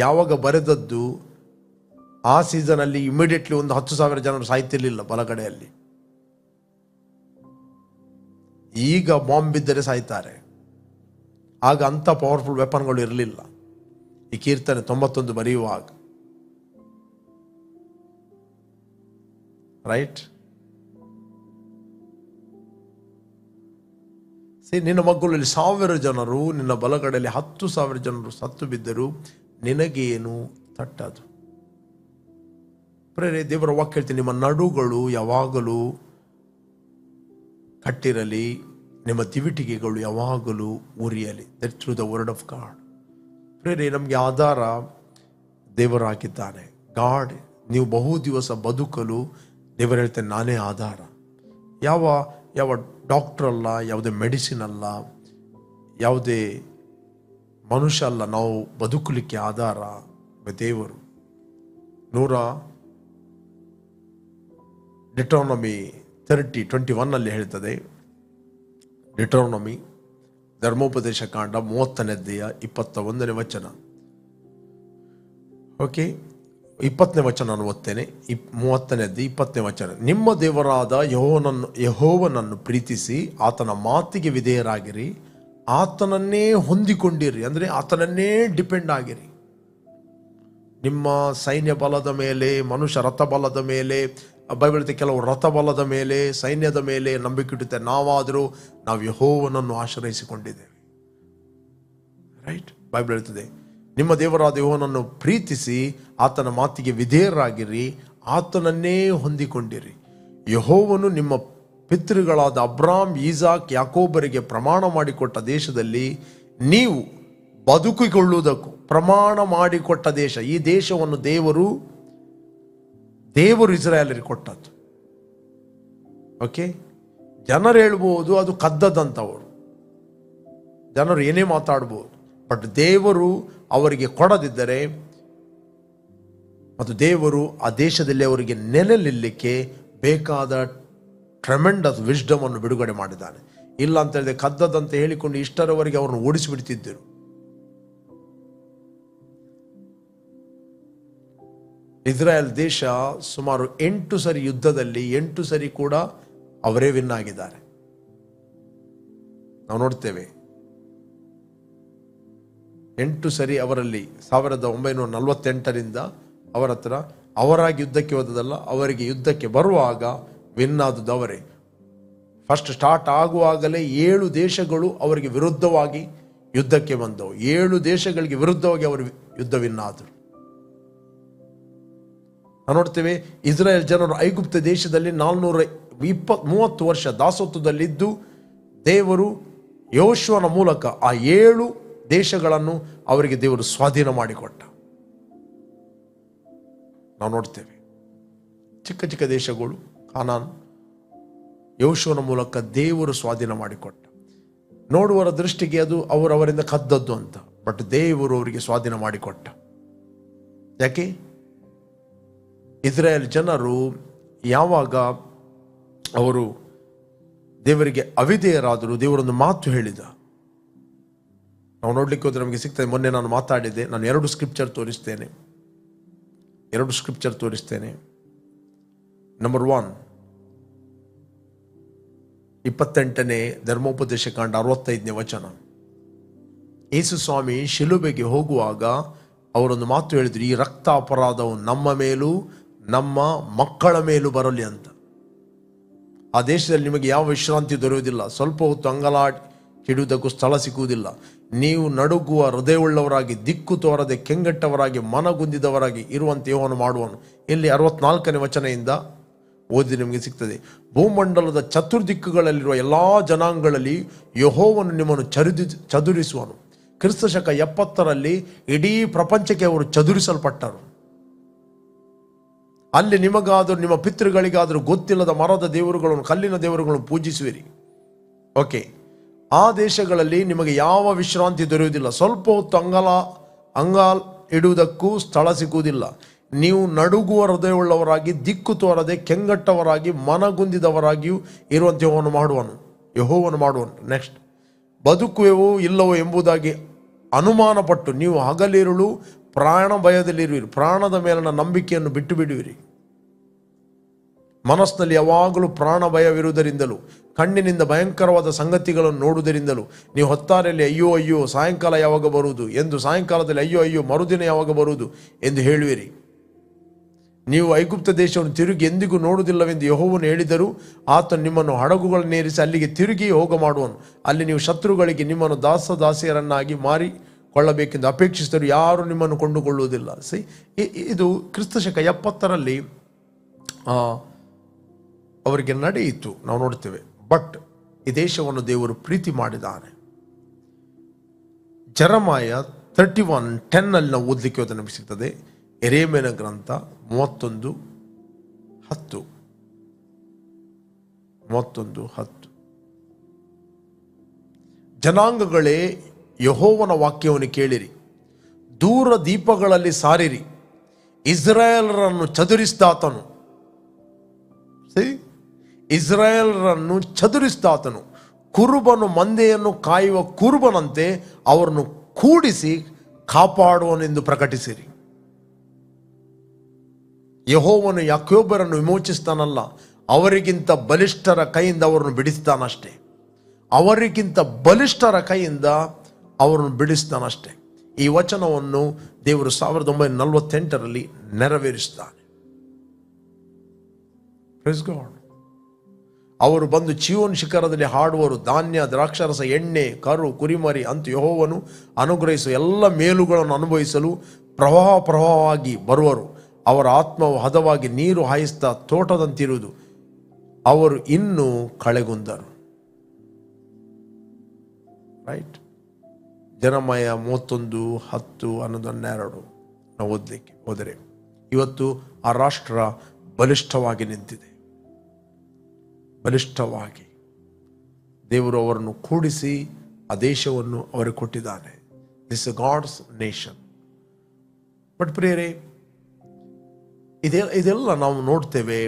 ಯಾವಾಗ ಬರೆದದ್ದು, ಆ ಸೀಸನಲ್ಲಿ ಇಮಿಡಿಯೇಟ್ಲಿ ಒಂದು 10,000 ಜನರು ಸಾಯ್ತಿರ್ಲಿಲ್ಲ ಬಲಗಡೆಯಲ್ಲಿ. ಈಗ ಬಾಂಬ್ ಬಿದ್ದರೆ ಸಾಯ್ತಾರೆ. ಆಗ ಅಂಥ ಪವರ್ಫುಲ್ ವೆಪನ್ಗಳು ಇರಲಿಲ್ಲ. ಈ ಕೀರ್ತನೆ 91 ಬರೆಯುವಾಗ, ರೈಟ್? ನಿನ್ನ ಮಗ್ಗುಲಲ್ಲಿ 1000 ಜನರು, ನಿನ್ನ ಬಲಗಡೆಯಲ್ಲಿ 10,000 ಜನರು ಸತ್ತು ಬಿದ್ದರು, ನಿನಗೇನು ತಟ್ಟದು? ಪ್ರೇರೆ, ದೇವರ ವಾಕ್ಯ ಹೇಳ್ತೀನಿ, ನಿಮ್ಮ ನಡುಗಳು ಯಾವಾಗಲೂ ಕಟ್ಟಿರಲಿ, ನಿಮ್ಮ ದಿವಿಟಿಗೆಗಳು ಯಾವಾಗಲೂ ಉರಿಯಲಿ. That through the word of God. ಪ್ರೇರೆ, ನಮಗೆ ಆಧಾರ ದೇವರು ಹಾಕಿದ್ದಾನೆ. ಗಾಡ್, ನೀವು ಬಹು ದಿವಸ ಬದುಕಲು ದೇವರು ಹೇಳ್ತೇನೆ, ನಾನೇ ಆಧಾರ. ಯಾವ ಡಾಕ್ಟರ್ ಅಲ್ಲ, ಯಾವುದೇ ಮೆಡಿಸಿನ್ ಅಲ್ಲ, ಯಾವುದೇ ಮನುಷ್ಯ ಅಲ್ಲ. ನಾವು ಬದುಕಲಿಕ್ಕೆ ಆಧಾರ ದೇವರು. ಡಿಟ್ರಾನಮಿ 30:21 ಹೇಳ್ತದೆ. ಡಿಟ್ರಾನಮಿ ಧರ್ಮೋಪದೇಶ ಕಾಂಡ 30:21. ಓಕೆ, 20 ನಾನು ಓದ್ತೇನೆ. 30:20. ನಿಮ್ಮ ದೇವರಾದ ಯೆಹೋವನನ್ನು ಪ್ರೀತಿಸಿ ಆತನ ಮಾತಿಗೆ ವಿಧೇಯರಾಗಿರಿ, ಆತನನ್ನೇ ಹೊಂದಿಕೊಂಡಿರಿ, ಅಂದರೆ ಆತನನ್ನೇ ಡಿಪೆಂಡ್ ಆಗಿರಿ. ನಿಮ್ಮ ಸೈನ್ಯ ಬಲದ ಮೇಲೆ, ಮನುಷ್ಯ ರಥ ಬಲದ ಮೇಲೆ, ಬೈಬಲ್ ಕೆಲವು ರಥ ಬಲದ ಮೇಲೆ, ಸೈನ್ಯದ ಮೇಲೆ ನಂಬಿಕೆ ಇಡುತ್ತೆ. ನಾವು ಯೆಹೋವನನ್ನು ಆಶ್ರಯಿಸಿಕೊಂಡಿದ್ದೇವೆ. ರೈಟ್? ಬೈಬಲ್ ಹೇಳ್ತದೆ, ನಿಮ್ಮ ದೇವರಾದ ಯೆಹೋವನನ್ನು ಪ್ರೀತಿಸಿ ಆತನ ಮಾತಿಗೆ ವಿಧೇಯರಾಗಿರಿ, ಆತನನ್ನೇ ಹೊಂದಿಕೊಂಡಿರಿ. ಯೆಹೋವನು ನಿಮ್ಮ ಪಿತೃಗಳಾದ ಅಬ್ರಾಮ್, ಈಸಾಕ್, ಯಾಕೋಬರಿಗೆ ಪ್ರಮಾಣ ಮಾಡಿಕೊಟ್ಟ ದೇಶದಲ್ಲಿ ನೀವು ಬದುಕಿಕೊಳ್ಳುವುದಕ್ಕೂ ಪ್ರಮಾಣ ಮಾಡಿಕೊಟ್ಟ ದೇಶ. ಈ ದೇಶವನ್ನು ದೇವರು ಇಸ್ರಾಯೇಲರಿಗೆ ಕೊಟ್ಟದ್ದು. ಓಕೆ, ಜನರು ಹೇಳ್ಬೋದು ಅದು ಕದ್ದದಂತವರು, ಜನರು ಏನೇ ಮಾತಾಡ್ಬೋದು. ಬಟ್ ದೇವರು ಅವರಿಗೆ ಕೊಡದಿದ್ದರೆ, ಮತ್ತು ದೇವರು ಆ ದೇಶದಲ್ಲಿ ಅವರಿಗೆ ನೆಲೆಲಿಕ್ಕೆ ಬೇಕಾದ ಟ್ರೆಮೆಂಡಸ್ ವಿಸ್ಡಮ್ ಅನ್ನು ಬಿಡುಗಡೆ ಮಾಡಿದ್ದಾನೆ. ಇಲ್ಲ ಅಂತ ಹೇಳಿದ್ರೆ ಕದ್ದದಂತೆ ಹೇಳಿಕೊಂಡು ಇಷ್ಟರವರೆಗೆ ಅವರನ್ನು ಓಡಿಸಿಬಿಡ್ತಿದ್ದರು. ಇಸ್ರಾಯೇಲ್ ದೇಶ ಸುಮಾರು 8 ಸರಿ ಯುದ್ಧದಲ್ಲಿ 8 ಸರಿ ಕೂಡ ಅವರೇ ವಿನ್ ಆಗಿದ್ದಾರೆ. ನಾವು ನೋಡ್ತೇವೆ 8 ಸರಿ ಅವರಲ್ಲಿ 1948ರಿಂದ ಅವರ ಹತ್ರ ಅವರಾಗಿ ಯುದ್ಧಕ್ಕೆ ಹೋದದಲ್ಲ, ಅವರಿಗೆ ಯುದ್ಧಕ್ಕೆ ಬರುವಾಗ ವಿನ್ ಆದದ್ದು ಅವರೇ. ಫಸ್ಟ್ ಸ್ಟಾರ್ಟ್ ಆಗುವಾಗಲೇ 7 ದೇಶಗಳು ಅವರಿಗೆ ವಿರುದ್ಧವಾಗಿ ಯುದ್ಧಕ್ಕೆ ಬಂದವು. 7 ದೇಶಗಳಿಗೆ ವಿರುದ್ಧವಾಗಿ ಅವರು ಯುದ್ಧ ವಿನ್ ಆದರು. ನಾವು ನೋಡ್ತೇವೆ, ಇಸ್ರಾಯೇಲ್ ಜನರು ಐಗುಪ್ತ ದೇಶದಲ್ಲಿ 430 ವರ್ಷ ದಾಸತ್ವದಲ್ಲಿದ್ದು, ದೇವರು ಯೆಹೋಶುವನ ಮೂಲಕ ಆ 7 ದೇಶಗಳನ್ನು ಅವರಿಗೆ ದೇವರು ಸ್ವಾಧೀನ ಮಾಡಿಕೊಟ್ಟ. ನಾವು ನೋಡ್ತೇವೆ ಚಿಕ್ಕ ಚಿಕ್ಕ ದೇಶಗಳು, ಕಾನಾನ್, ಯೆಹೋಶುವನ ಮೂಲಕ ದೇವರು ಸ್ವಾಧೀನ ಮಾಡಿಕೊಟ್ಟ. ನೋಡುವರ ದೃಷ್ಟಿಗೆ ಅದು ಅವರವರಿಂದ ಕದ್ದದ್ದು ಅಂತ, ಬಟ್ ದೇವರು ಅವರಿಗೆ ಸ್ವಾಧೀನ ಮಾಡಿಕೊಟ್ಟ. ಯಾಕೆ? ಇಸ್ರಾಯೇಲ್ ಜನರು ಯಾವಾಗ ಅವರು ದೇವರಿಗೆ ಅವಿಧೇಯರಾದರು, ದೇವರೊಂದು ಮಾತು ಹೇಳಿದ. ನಾವು ನೋಡ್ಲಿಕ್ಕೆ ಹೋದ್ರೆ ನಮಗೆ ಸಿಗ್ತದೆ. ಮೊನ್ನೆ ನಾನು ಮಾತಾಡಿದ್ದೆ, ನಾನು 2 ಸ್ಕ್ರಿಪ್ಚರ್ ತೋರಿಸ್ತೇನೆ. ನಂಬರ್ 1, 28ನೇ ಧರ್ಮೋಪದೇಶ ಕಾಂಡ 65ನೇ ವಚನ. ಯೇಸು ಸ್ವಾಮಿ ಶಿಲುಬೆಗೆ ಹೋಗುವಾಗ ಅವರೊಂದು ಮಾತು ಹೇಳಿದ್ರು, ಈ ರಕ್ತ ಅಪರಾಧವು ನಮ್ಮ ಮೇಲೂ ನಮ್ಮ ಮಕ್ಕಳ ಮೇಲೂ ಬರಲಿ ಅಂತ. ಆ ದೇಶದಲ್ಲಿ ನಿಮಗೆ ಯಾವ ವಿಶ್ರಾಂತಿ ದೊರೆಯುವುದಿಲ್ಲ, ಸ್ವಲ್ಪ ಹೊತ್ತು ಅಂಗಲಾಡಿಡುವುದಕ್ಕೂ ಸ್ಥಳ ಸಿಕ್ಕುವುದಿಲ್ಲ. ನೀವು ನಡುಗುವ ಹೃದಯವುಳ್ಳವರಾಗಿ, ದಿಕ್ಕು ತೋರದೆ ಕೆಂಗೆಟ್ಟವರಾಗಿ, ಮನಗುಂದಿದವರಾಗಿ ಇರುವಂತೆ ಯೆಹೋವನು ಮಾಡುವನು. ಇಲ್ಲಿ 64ನೇ ವಚನದಿಂದ ಓದಿ ನಿಮಗೆ ಸಿಗ್ತದೆ. ಭೂಮಂಡಲದ ಚತುರ್ದಿಕ್ಕುಗಳಲ್ಲಿರುವ ಎಲ್ಲಾ ಜನಾಂಗಗಳಲ್ಲಿ ಯೆಹೋವನು ನಿಮ್ಮನ್ನು ಚದುರಿಸುವನು. ಕ್ರಿಸ್ತಶಕ 70ರಲ್ಲಿ ಇಡೀ ಪ್ರಪಂಚಕ್ಕೆ ಅವರು ಚದುರಿಸಲ್ಪಟ್ಟರು. ಅಲ್ಲಿ ನಿಮಗಾದರೂ ನಿಮ್ಮ ಪಿತೃಗಳಿಗಾದರೂ ಗೊತ್ತಿಲ್ಲದ ಮರದ ದೇವರುಗಳನ್ನು, ಕಲ್ಲಿನ ದೇವರುಗಳನ್ನು ಪೂಜಿಸುವಿರಿ. ಓಕೆ, ಆ ದೇಶಗಳಲ್ಲಿ ನಿಮಗೆ ಯಾವ ವಿಶ್ರಾಂತಿ ದೊರೆಯುವುದಿಲ್ಲ, ಸ್ವಲ್ಪ ಹೊತ್ತು ಅಂಗಾಲ್ ಇಡುವುದಕ್ಕೂ ಸ್ಥಳ ಸಿಗುವುದಿಲ್ಲ. ನೀವು ನಡುಗುವ ಹೃದಯವುಳ್ಳವರಾಗಿ, ದಿಕ್ಕು ತೋರದೆ ಕೆಂಗಟ್ಟವರಾಗಿ, ಮನಗುಂದಿದವರಾಗಿಯೂ ಇರುವಂತೆ ಯೆಹೋವನು ಮಾಡುವನು. ನೆಕ್ಸ್ಟ್, ಬದುಕುವೆವೋ ಇಲ್ಲವೋ ಎಂಬುದಾಗಿ ಅನುಮಾನ ಪಟ್ಟು ನೀವು ಹಗಲಿರುಳು ಪ್ರಾಣ ಭಯದಲ್ಲಿರುವಿರಿ. ಪ್ರಾಣದ ಮೇಲಿನ ನಂಬಿಕೆಯನ್ನು ಬಿಟ್ಟು ಬಿಡುವಿರಿ. ಮನಸ್ಸಿನಲ್ಲಿ ಯಾವಾಗಲೂ ಪ್ರಾಣ ಭಯವಿರುವುದರಿಂದಲೂ, ಕಣ್ಣಿನಿಂದ ಭಯಂಕರವಾದ ಸಂಗತಿಗಳನ್ನು ನೋಡುವುದರಿಂದಲೂ ನೀವು ಹೊತ್ತಾರೆಯಲ್ಲಿ ಅಯ್ಯೋ ಅಯ್ಯೋ ಸಾಯಂಕಾಲ ಯಾವಾಗ ಬರುವುದು ಎಂದು, ಸಾಯಂಕಾಲದಲ್ಲಿ ಅಯ್ಯೋ ಅಯ್ಯೋ ಮರುದಿನ ಯಾವಾಗ ಬರುವುದು ಎಂದು ಹೇಳುವಿರಿ. ನೀವು ಐಗುಪ್ತ ದೇಶವನ್ನು ತಿರುಗಿ ಎಂದಿಗೂ ನೋಡುವುದಿಲ್ಲವೆಂದು ಯೆಹೋವನು ಹೇಳಿದರೂ ಆತನು ನಿಮ್ಮನ್ನು ಹಡಗುಗಳನ್ನೇರಿಸಿ ಅಲ್ಲಿಗೆ ತಿರುಗಿ ಹೋಗ ಮಾಡುವನು. ಅಲ್ಲಿ ನೀವು ಶತ್ರುಗಳಿಗೆ ನಿಮ್ಮನ್ನು ದಾಸದಾಸಿಯರನ್ನಾಗಿ ಮಾರಿಕೊಳ್ಳಬೇಕೆಂದು ಅಪೇಕ್ಷಿಸಿದರೂ ಯಾರು ನಿಮ್ಮನ್ನು ಕೊಂಡುಕೊಳ್ಳುವುದಿಲ್ಲ. ಇದು ಕ್ರಿಸ್ತಶಕ 70ರಲ್ಲಿ ಅವರಿಗೆ ನಡೆಯಿತು, ನಾವು ನೋಡ್ತೇವೆ. ಬಟ್ ಈ ದೇಶವನ್ನು ದೇವರು ಪ್ರೀತಿ ಮಾಡಿದ್ದಾನೆ. ಜೆರೆಮಯ 31:10 ನಾವು ಓದಲಿಕ್ಕೆ ಅದು ನಮಗೆ ಸಿಗ್ತದೆ. ಯೆರೆಮೀಯನ ಗ್ರಂಥ 31:10. ಜನಾಂಗಗಳೇ, ಯೆಹೋವನ ವಾಕ್ಯವನ್ನು ಕೇಳಿರಿ, ದೂರ ದೀಪಗಳಲ್ಲಿ ಸಾರಿರಿ, ಇಸ್ರಾಯೇಲರನ್ನು ಚದುರಿಸಿದಾತನು. ಇಸ್ರಾಯೇಲರನ್ನು ಚದುರಿಸಿದಾತನು ಕುರುಬನು ಮಂದೆಯನ್ನು ಕಾಯುವ ಕುರುಬನಂತೆ ಅವರನ್ನು ಕೂಡಿಸಿ ಕಾಪಾಡುವನೆಂದು ಪ್ರಕಟಿಸಿರಿ. ಯೆಹೋವನು ಯಾಕೋಬರನ್ನು ವಿಮೋಚಿಸ್ತಾನಲ್ಲ, ಅವರಿಗಿಂತ ಬಲಿಷ್ಠರ ಕೈಯಿಂದ ಅವರನ್ನು ಬಿಡಿಸ್ತಾನಷ್ಟೇ. ಅವರಿಗಿಂತ ಬಲಿಷ್ಠರ ಕೈಯಿಂದ ಅವರನ್ನು ಬಿಡಿಸ್ತಾನಷ್ಟೇ. ಈ ವಚನವನ್ನು ದೇವರು 1948ರಲ್ಲಿ ನೆರವೇರಿಸ್ತಾನೆ. Praise God. ಅವರು ಬಂದು ಚೀಯೋನ್ ಶಿಖರದಲ್ಲಿ ಹಾಡುವರು, ಧಾನ್ಯ, ದ್ರಾಕ್ಷಾರಸ, ಎಣ್ಣೆ, ಕರು, ಕುರಿಮರಿ ಅಂತೂ ಯೆಹೋವನು ಅನುಗ್ರಹಿಸುವ ಎಲ್ಲ ಮೇಲುಗಳನ್ನು ಅನುಭವಿಸಲು ಪ್ರವಾಹವಾಗಿ ಬರುವರು. ಅವರ ಆತ್ಮವು ಹದವಾಗಿ ನೀರು ಹಾಯಿಸ್ತಾ ತೋಟದಂತಿರುವುದು. ಅವರು ಇನ್ನೂ ಕಳೆಗುಂದರು. ರೈಟ್. ಜೆರೆಮಯ 31:10-11 ನಾವು ಓದಲಿಕ್ಕೆ ಹೋದರೆ, ಇವತ್ತು ಆ ರಾಷ್ಟ್ರ ಬಲಿಷ್ಠವಾಗಿ ನಿಂತಿದೆ. ಬಲಿಷ್ಠವಾಗಿ ದೇವರು ಅವರನ್ನು ಕೂಡಿಸಿ ಆ ದೇಶವನ್ನು ಅವರಿಗೆ ಕೊಟ್ಟಿದ್ದಾನೆ. This is God's nation. But ಪ್ರಿಯರೇ, ಇದೆಲ್ಲ ನಾವು ನೋಡ್ತೇವೆ,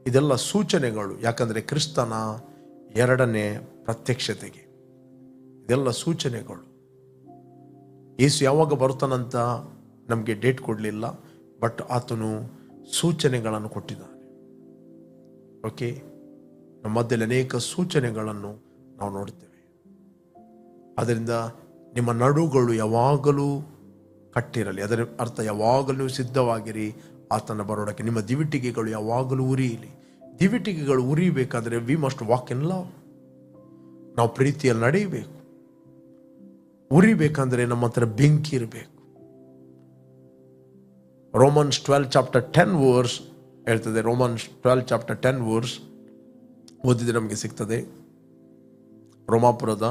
ಇದೆಲ್ಲ ಸೂಚನೆಗಳು. ಯಾಕಂದರೆ ಕ್ರಿಸ್ತನ 2ನೇ ಪ್ರತ್ಯಕ್ಷತೆಗೆ ಇದೆಲ್ಲ ಸೂಚನೆಗಳು. ಯೇಸು ಯಾವಾಗ ಬರ್ತಾನಂತ ನಮಗೆ ಡೇಟ್ ಕೊಡಲಿಲ್ಲ, ಬಟ್ ಆತನು ಸೂಚನೆಗಳನ್ನು ಕೊಟ್ಟಿದ್ದಾನೆ. ಓಕೆ, ನಮ್ಮ ಮಧ್ಯದಲ್ಲಿ ಅನೇಕ ಸೂಚನೆಗಳನ್ನು ನಾವು ನೋಡ್ತೇವೆ. ಆದ್ದರಿಂದ ನಿಮ್ಮ ನಡುಗಳು ಯಾವಾಗಲೂ ಕಟ್ಟಿರಲಿ. ಅದರ ಅರ್ಥ ಯಾವಾಗಲೂ ಸಿದ್ಧವಾಗಿರಿ ಆತನ ಬರೋಡಕ್ಕೆ. ನಿಮ್ಮ ದಿವಿಟಿಗೆಗಳು ಯಾವಾಗಲೂ ಉರಿಯಲಿ. ದಿವಿಟಿಗೆಗಳು ಉರಿಬೇಕಾದರೆ we must walk in love. ನಾವು ಪ್ರೀತಿಯಲ್ಲಿ ನಡೆಯಬೇಕು. ಉರಿಬೇಕಂದ್ರೆ ನಮ್ಮ ಹತ್ರ ಬೆಂಕಿ ಇರಬೇಕು. ರೋಮನ್ಸ್ 12:10 ಹೇಳ್ತದೆ. ರೋಮನ್ಸ್ 12:10 ಓದಿದ್ರೆ ನಮಗೆ ಸಿಗ್ತದೆ. ರೋಮಾಪುರದ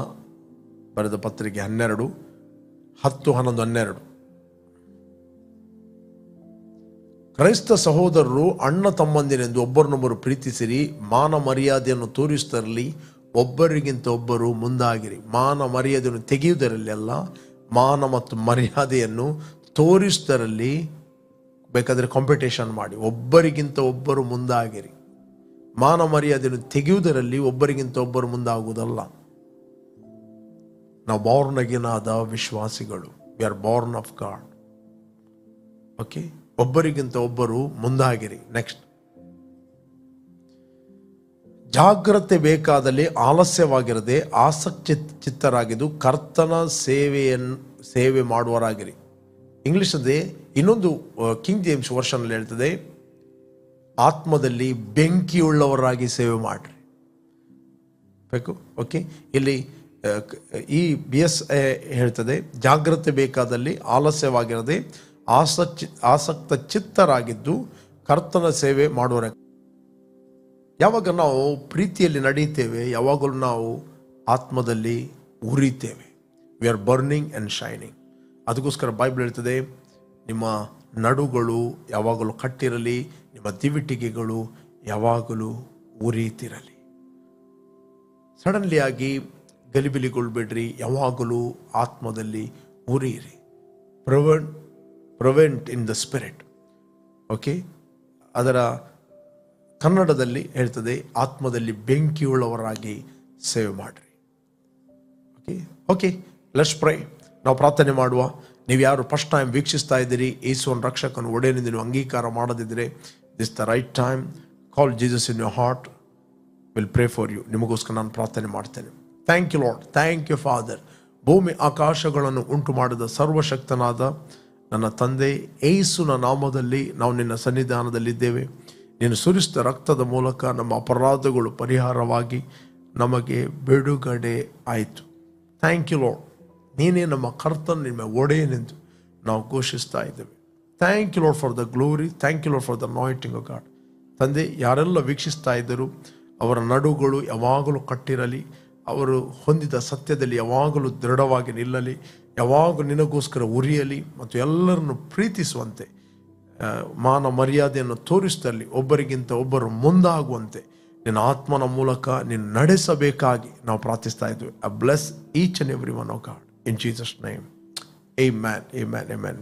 ಬರೆದ ಪತ್ರಿಕೆ 12:10-11 ಕ್ರೈಸ್ತ ಸಹೋದರರು ಅಣ್ಣ ತಮ್ಮಂದಿರೆಂದು ಒಬ್ಬರನ್ನೊಬ್ಬರು ಪ್ರೀತಿಸಿರಿ, ಮಾನ ಮರ್ಯಾದೆಯನ್ನು ತೋರಿಸುತ್ತರಲ್ಲಿ ಒಬ್ಬರಿಗಿಂತ ಒಬ್ಬರು ಮುಂದಾಗಿರಿ. ಮಾನ ಮರ್ಯಾದೆಯನ್ನು ತೆಗೆಯುವುದರಲ್ಲಿ ಅಲ್ಲ, ಮಾನ ಮತ್ತು ಮರ್ಯಾದೆಯನ್ನು ತೋರಿಸುವುದರಲ್ಲಿ ಬೇಕಾದರೆ ಕಾಂಪಿಟೇಷನ್ ಮಾಡಿ. ಒಬ್ಬರಿಗಿಂತ ಒಬ್ಬರು ಮುಂದಾಗಿರಿ. ಮಾನ ಮರ್ಯಾದೆಯನ್ನು ತೆಗೆಯುವುದರಲ್ಲಿ ಒಬ್ಬರಿಗಿಂತ ಒಬ್ಬರು ಮುಂದಾಗುವುದಲ್ಲ. ನಾವು ಬಾರ್ನ್ ಅಗೇನ್ ಆದ ವಿಶ್ವಾಸಿಗಳು. We are born of God. Okay, ಒಬ್ಬರಿಗಿಂತ ಒಬ್ಬರು ಮುಂದಾಗಿರಿ. ನೆಕ್ಸ್ಟ್, ಜಾಗ್ರತೆ ಬೇಕಾದಲ್ಲಿ ಆಲಸ್ಯವಾಗಿರದೆ ಆಸಕ್ತಿ ಚಿತ್ತರಾಗಿದ್ದು ಕರ್ತನ ಸೇವೆ ಮಾಡುವರಾಗಿರಿ. ಇಂಗ್ಲಿಷ್ ಅದೇ. ಇನ್ನೊಂದು ಕಿಂಗ್ ಜೇಮ್ಸ್ ವರ್ಷನಲ್ಲಿ ಹೇಳ್ತದೆ, ಆತ್ಮದಲ್ಲಿ ಬೆಂಕಿಯುಳ್ಳವರಾಗಿ ಸೇವೆ ಮಾಡ್ರಿ ಬೇಕು. ಓಕೆ, ಇಲ್ಲಿ ಈ BS ಹೇಳ್ತದೆ, ಜಾಗ್ರತೆ ಬೇಕಾದಲ್ಲಿ ಆಲಸ್ಯವಾಗಿರದೆ ಆಸಕ್ತ ಚಿತ್ತರಾಗಿದ್ದು ಕರ್ತನ ಸೇವೆ ಮಾಡುವರ. ಯಾವಾಗ ನಾವು ಪ್ರೀತಿಯಲ್ಲಿ ನಡೀತೇವೆ, ಯಾವಾಗಲೂ ನಾವು ಆತ್ಮದಲ್ಲಿ ಉರಿತೇವೆ. We are burning and shining. ಅದಕ್ಕೋಸ್ಕರ ಬೈಬಲ್ ಹೇಳ್ತದೆ, ನಿಮ್ಮ ನಡುಗಳು ಯಾವಾಗಲೂ ಕಟ್ಟಿರಲಿ, ನಿಮ್ಮ ದಿವಿಟಿಗೆಗಳು ಯಾವಾಗಲೂ ಉರಿತಿರಲಿ. ಸಡನ್ಲಿ ಆಗಿ ಗಲಿಬಿಲಿಗೊಳ್ಬೇಡ್ರಿ. ಯಾವಾಗಲೂ ಆತ್ಮದಲ್ಲಿ ಉರಿಯಿರಿ. ಪ್ರೊವೆಂಟ್ ಇನ್ ದ ಸ್ಪಿರಿಟ್. ಓಕೆ, ಅದರ ಕನ್ನಡದಲ್ಲಿ ಹೇಳ್ತದೆ, ಆತ್ಮದಲ್ಲಿ ಬೆಂಕಿಯುಳ್ಳವರಾಗಿ ಸೇವೆ ಮಾಡಿರಿ. Okay okay let's pray. ನಾವು ಪ್ರಾರ್ಥನೆ ಮಾಡುವ. ನೀವು ಯಾರು ಫಸ್ಟ್ ಟೈಮ್ ವೀಕ್ಷಿಸ್ತಾ ಇದ್ದೀರಿ, ಯೇಸುವನ್ನು ರಕ್ಷಕನ ಒಡೆಯನೆಂದು ನೀವು ಅಂಗೀಕಾರ ಮಾಡದಿದ್ದರೆ, this the right time. Call Jesus in your heart. Will pray for you. ನಿಮಗೋಸ್ಕರ ನಾನು ಪ್ರಾರ್ಥನೆ ಮಾಡ್ತೇನೆ. Thank you Lord, thank you father. ಭೂಮಿ ಆಕಾಶಗಳನ್ನು ಉಂಟು ಮಾಡಿದ ಸರ್ವಶಕ್ತನಾದ ನನ್ನ ತಂದೆ, ಯೇಸುವಿನ ನಾಮದಲ್ಲಿ ನಾವು ನಿನ್ನ ಸನ್ನಿಧಾನದಲ್ಲಿದ್ದೇವೆ. ನೀನು ಸುರಿಸಿದ ರಕ್ತದ ಮೂಲಕ ನಮ್ಮ ಅಪರಾಧಗಳು ಪರಿಹಾರವಾಗಿ ನಮಗೆ ಬಿಡುಗಡೆ ಆಯಿತು. Thank you Lord. ನೀನೇ ನಮ್ಮ ಕರ್ತನ, ನಿಮ್ಮ ಒಡೆಯನೆಂದು ನಾವು ಘೋಷಿಸ್ತಾ ಇದ್ದೇವೆ. Thank you Lord for the glory. Thank you Lord for the anointing of God. ತಂದೆ, ಯಾರೆಲ್ಲ ವೀಕ್ಷಿಸ್ತಾ ಇದ್ದರು ಅವರ ನಡುಗಳು ಯಾವಾಗಲೂ ಕಟ್ಟಿರಲಿ. ಅವರು ಹೊಂದಿದ ಸತ್ಯದಲ್ಲಿ ಯಾವಾಗಲೂ ದೃಢವಾಗಿ ನಿಲ್ಲಲಿ. ಯಾವಾಗಲೂ ನಿನಗೋಸ್ಕರ ಉರಿಯಲಿ ಮತ್ತು ಎಲ್ಲರನ್ನು ಪ್ರೀತಿಸುವಂತೆ, ಮಾನ ಮರ್ಯಾದೆಯನ್ನು ತೋರಿಸುತ್ತಲ್ಲಿ ಒಬ್ಬರಿಗಿಂತ ಒಬ್ಬರು ಮುಂದಾಗುವಂತೆ ನಿನ್ನ ಆತ್ಮನ ಮೂಲಕ ನೀನು ನಡೆಸಬೇಕಾಗಿ ನಾವು ಪ್ರಾರ್ಥಿಸ್ತಾ ಇದ್ವಿ. I bless each and every one of god in Jesus name. Amen, amen, amen.